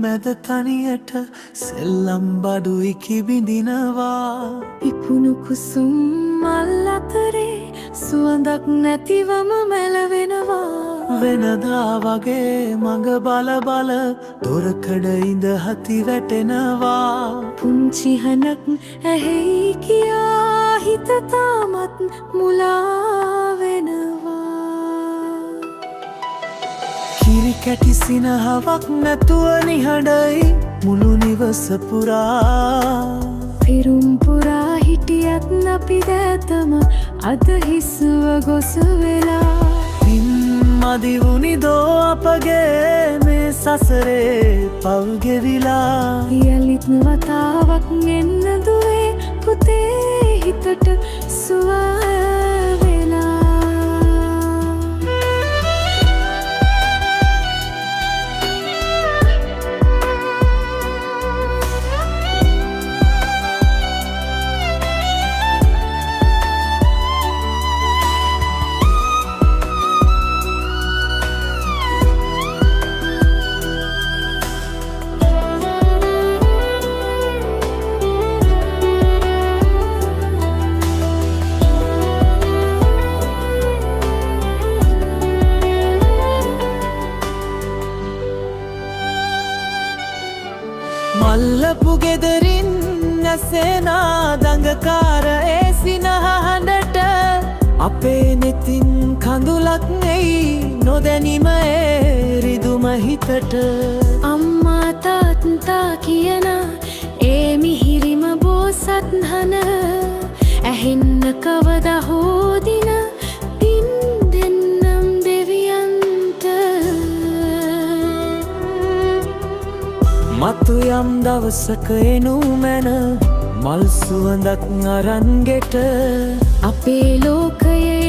මැද තනියට සෙල්ලම් බඩු ඉකිබිඳිනවා ඉපුණු කුසුම් මල් අතරේ සුවඳක් නැතිවම මැලවෙනවා වෙනදා වගේ මඟ බල බල දොරකඩ ඉඳ හති වැටෙනවා පුංචි හනක් ඇහෙයි කියා හිත තාමත් මුලා වෙනවා කිරි කැටි සිනහවක් නැතුව නිහඬයි මුළු නිවස පුරා පිරුම් පුරා හිටියත් අපි දැතම අද හිස්ව ගොස වෙලා පින් මදිවුනිදෝ අපගේ මේ සසරේ පව් ගෙවිලා යලිත් වතාවක් එන්න දුවේ පුතේ හිතට සුව වෙලා මල්ලපු ගෙදරින් නැසෙනා දඟකාර ඒ සිනහඬට අපේ නෙතින් කඳුලක් නෙයි නොදැනිම ඒ රිදුම හිතට අම්මා තාත්තා කියන ඒ මිහිරිම බෝසත් හන ඇහෙන්න කවදා හෝදින පින් දෙන්නම් දෙවියන්ට මතු යම් දවසක එනු මැන මල් සුවඳක් අරන් ගෙට අපේ ලෝකයේ